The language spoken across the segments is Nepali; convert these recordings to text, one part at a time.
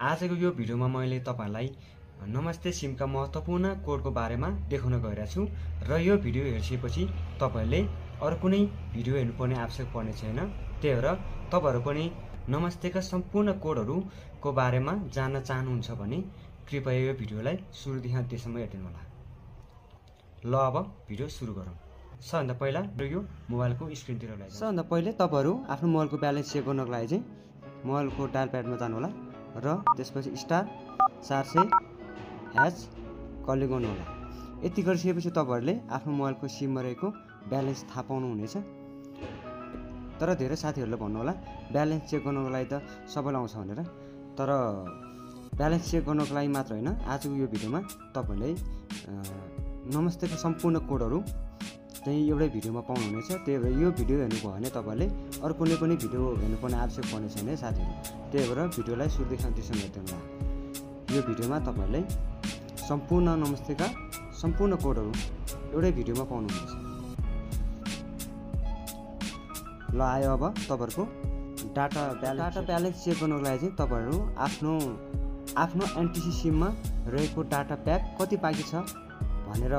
आजको यो भिडियोमा मैले तपाईलाई नमस्ते सिमका महत्त्वपूर्ण कोडको बारेमा देखाउन गइरहेको छु र यो भिडियो हेर्सिएपछि तपाईले अरु कुनै भिडियो हेर्नुपर्ने आवश्यक पर्ने छैन। त्यही भएर तपाईहरु पनि नमस्तेका सम्पूर्ण कोडहरुको बारेमा जान्न चाहनुहुन्छ भने कृपया यो भिडियोलाई सुरुदेखि अन्त्यसम्म हेर्दिनु होला। ल अब भिडियो सुरु गरौँ। सबभन्दा पहिला यो मोबाइलको स्क्रिनतिर लैजाउँ। सबभन्दा पहिले तपाईहरु आफ्नो मोबाइलको ब्यालेन्स चेक गर्नको लागि चाहिँ मोबाइलको डायल प्याडमा जानु होला र त्यसपछि स्टार 400# कलिङ गर्नु होला। यति गरिसकेपछि तपाईहरुले आफ्नो मोबाइलको सिममा रहेको ब्यालेन्स थाहा पाउनु हुनेछ। तर धेरै साथीहरुले भन्नु होला ब्यालेन्स चेक गर्नको लागि त सबैले आउँछ भनेर। तर ब्यालेन्स चेक गर्नको लागि मात्र हैन, आजको यो भिडियोमा तपाईले नमस्तेको सम्पूर्ण कोडहरु चाहिँ एउटै भिडियोमा पाउनु हुनेछ। त्यही भएर यो भिडियो हेर्नुभयो भने तपाईले अरु कुनै पनि भिडियो हेर्नुपर्ने आवश्यक पर्ने छैन साथीहरु। त्यही भएर भिडियोलाई सुरुदेखि अन्त्यसम्म हेर्दिनु होला। यो भिडियोमा तपाईले सम्पूर्ण नमस्तेका सम्पूर्ण कोडहरु एउटै भिडियोमा पाउनु हुनेछ। ल आयो अब तपाईहरुको डाटा ब्यालेन्स चेक गर्नको लागि चाहिँ तपाईहरु आफ्नो एनटिसी सिममा रहेको डाटा प्याक कति बाँकी छ भनेर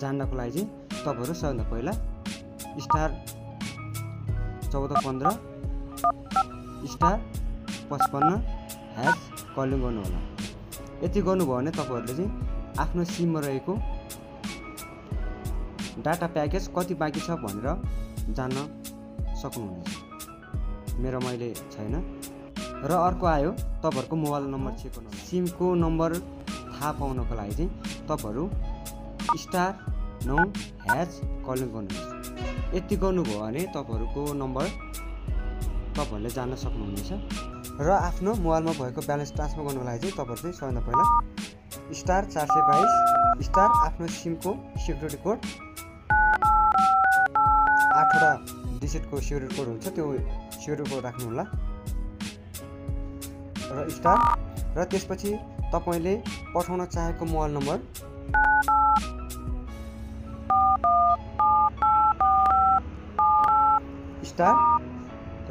जान्नको लागि चाहिँ तपाईहरु सबभन्दा पहिला स्टार 1415 स्टार 55# कलिङ गर्नु होला। यति गर्नुभयो भने तपाईहरुले चाहिँ आफ्नो सिममा रहेको डाटा प्याकेज कति बाँकी छ भनेर जान्न सक्नुहुनेछ। मैले छैन। र अर्को आयो तपाईहरुको मोबाइल नम्बर चेक गर्नु। सिमको नम्बर थाहा पाउनको लागि चाहिँ तपाईहरु स्टार 9# कलिङ गर्नुहोस्। यति गर्नुभयो भने तपाईहरुको नम्बर तपाईहरुले जान्न सक्नुहुनेछ। र आफ्नो मोबाइलमा भएको ब्यालेन्स ट्रान्सफर गर्नको लागि चाहिँ तपाईहरु चाहिँ सबभन्दा पहिला स्टार 422 स्टार आफ्नो सिमको सिक्युरिटी कोड 8वटा डिजिटको सिक्युरिटी कोड हुन्छ, त्यो सिक्युरिटी कोड राख्नु होला र स्टार र त्यसपछि तपाईले पठाउन चाहेको मोबाइल नम्बर स्टार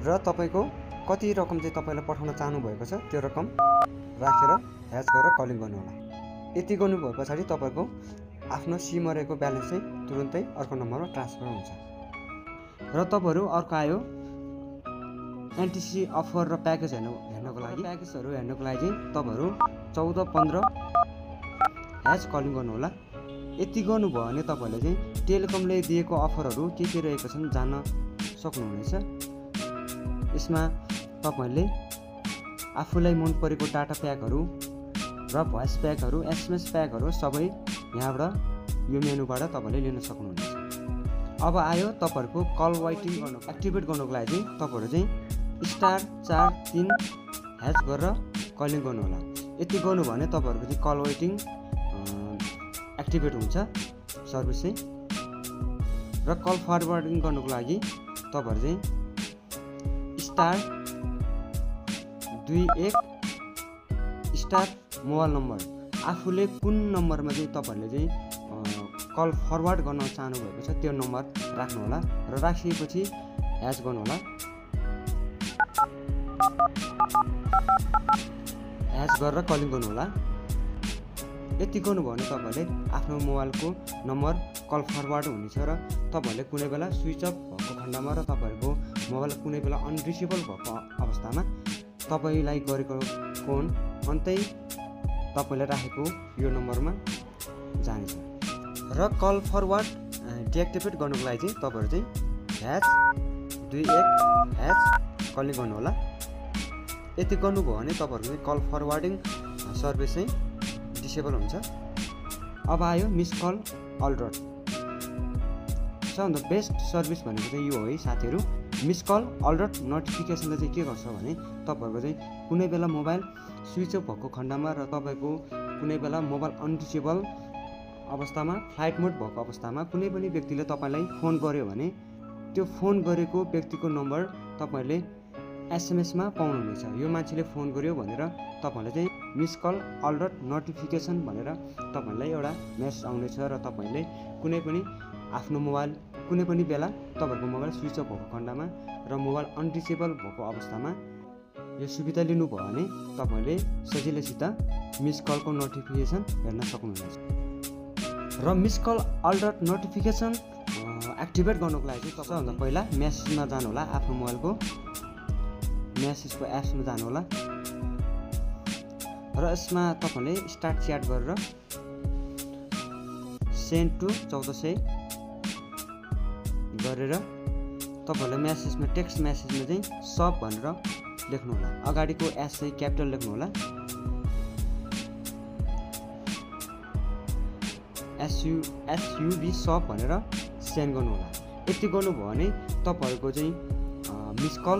र तपाईको कति रकम चाहिँ तपाईले पठाउन चाहनु भएको छ त्यो रकम राखेर # गरेर कलिङ गर्नु होला। यति गर्नु भएपछि तपाईको आफ्नो सिममा रहेको ब्यालेन्स चाहिँ तुरुन्तै अर्को नम्बरमा ट्रान्सफर हुन्छ। र तपाईहरु अर्को आयो एनटिसी अफर र प्याकेज हेर्नको लागि चाहिँ तपाईहरु 1415# कलिङ गर्नु होला। यति गर्नुभयो भने तपाईले चाहिँ टेलिकमले दिएको अफरहरु के रहेको छन् जान्न सक्नुहुनेछ। यसमा तपाईले आफूलाई मन परेको डाटा प्याकहरु र भोइस प्याकहरु एसएमएस प्याकहरु सबै यहाँबाट यो मेनुबाट तपाईले लिन सक्नुहुनेछ। अब आयो तपाईहरुको कल वेटिङ एक्टिभेट गर्नको लागि चाहिँ तपाईहरु चाहिँ स्टार 43# गरेर कलिङ गर्नु होला। यति गर्नुभयो भने तपाईहरुको चाहिँ कल वेटिङ एक्टिभेट हुन्छ सर्भिस चाहिँ। र कल फरवर्डिङ गर्नको लागि तपाईहरु चाहिँ स्टार 21 स्टार मोबाइल नम्बर आफूले कुन नम्बरमा चाहिँ तपाईहरुले चाहिँ कल फरवर्ड गर्न चाहनु भएको छ त्यो नम्बर राख्नु होला र राखिएपछि # गर्नु होला। # गरेर कलिङ गर्नु होला। यति गर्नुभयो भने तपाईले आफ्नो मोबाइलको नम्बर कल फरवर्ड हुनेछ र तपाईले कुनै बेला स्विच अफ भएको खण्डमा र तपाईहरुको मोबाइल कुनै बेला अनरिचेबल भएको अवस्थामा तपाईलाई गरेको फोन अन्तै तपाईले राखेको यो नम्बरमा जानेछ। र कल फरवर्ड डिएक्टिभेट गर्नको लागि चाहिँ तपाईहरु चाहिँ #21# कलिङ गर्नु होला। यति गर्नुभयो भने तपाईहरुको कल फरवर्डिङ सर्भिस चाहिँ डिसेबल हुन्छ। अब आयो मिस कल अलर्ट। सबभन्दा बेस्ट सर्भिस भनेको चाहिँ यो हो है साथीहरु। मिस कल अलर्ट नोटिफिकेसनले चाहिँ के गर्छ भने तपाईहरुको चाहिँ कुनै बेला मोबाइल स्विच अफ भएको खण्डमा र तपाईको कुनै बेला मोबाइल अनरिचेबल अवस्थामा फ्लाइट मोड भएको अवस्थामा कुनै पनि व्यक्तिले तपाईलाई फोन गर्यो भने त्यो फोन गरेको व्यक्तिको नम्बर तपाईले एसएमएस मा पाउनुहुनेछ। यो मान्छेले फोन गर्यो भनेर तपाईले चाहिँ मिस कल अलर्ट नोटिफिकेसन भनेर तपाईलाई एउटा मेसेज आउनेछ र तपाईले कुनै पनि आफ्नो मोबाइल कुनै पनि बेला तपाईहरुको मोबाइल स्विच अफ भएको खण्डमा र मोबाइल अनरिचेबल भएको अवस्थामा यो सुविधा लिनुभयो भने तपाईँले सजिलैसित मिस कलको नोटिफिकेसन हेर्न सक्नुहुनेछ। र miss call alert notification activate गर्नको लागि चाहिँ सबभन्दा पहिला म्यासेजमा जानुहोला, आफ्नो मोबाइलको म्यासेजको एप्समा जानुहोला र यसमा तपाईँले स्टार्ट च्याट गरेर सेन्ड टु 1400 गरेर तपाईँहरूलाई म्यासेजमा टेक्स्ट म्यासेजमा चाहिँ सब भनेर लेख्नुहोला, अगाडिको एस चाहिँ क्यापिटल लेख्नुहोला, एसयुबी सब भनेर सेन्ड गर्नुहोला। यति गर्नुभयो भने तपाईँहरूको चाहिँ miss call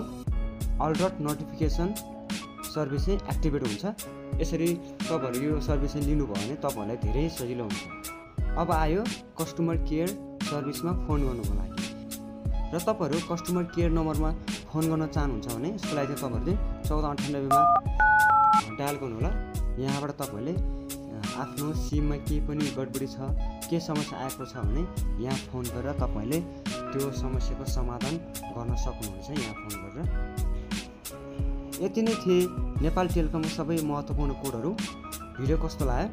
alert notification service चाहिँ एक्टिभेट हुन्छ। यसरी तपाईँहरू यो सर्भिस चाहिँ लिनुभयो भने तपाईँहरूलाई धेरै सजिलो हुन्छ। अब आयो कस्टमर केयर सर्भिसमा फोन गर्नुको लागि। र तपाईँहरू कस्टमर केयर नम्बरमा फोन गर्न चाहनुहुन्छ भने यसको लागि चाहिँ तपाईँहरू चाहिँ 1498मा डायल गर्नुहोला। यहाँबाट तपाईँहरूले आफ्नो सिममा केही पनि गडबडी छ, के समस्या आएको छ भने यहाँ फोन गरेर तपाईँले त्यो समस्याको समाधान गर्न सक्नुहुन्छ यहाँ फोन गरेर। यति नै थिए नेपाल टेलिकमको सबै महत्त्वपूर्ण कोडहरू। भिडियो कस्तो लाग्यो?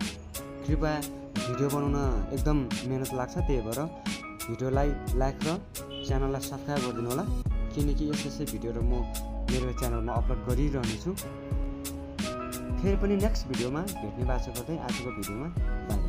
कृपया भिडियो बनाउन एकदम मेहनत लाग्छ, त्यही भएर भिडियोलाई लाइक र च्यानललाई सब्सक्राइब गरिदिनु होला, किनकि यसै भिडियोहरू म मेरो च्यानलमा अपलोड गरिरहनेछु। फेरि पनि नेक्स्ट भिडियोमा भेट्ने बाचा गर्दै आजको भिडियोमा बाई।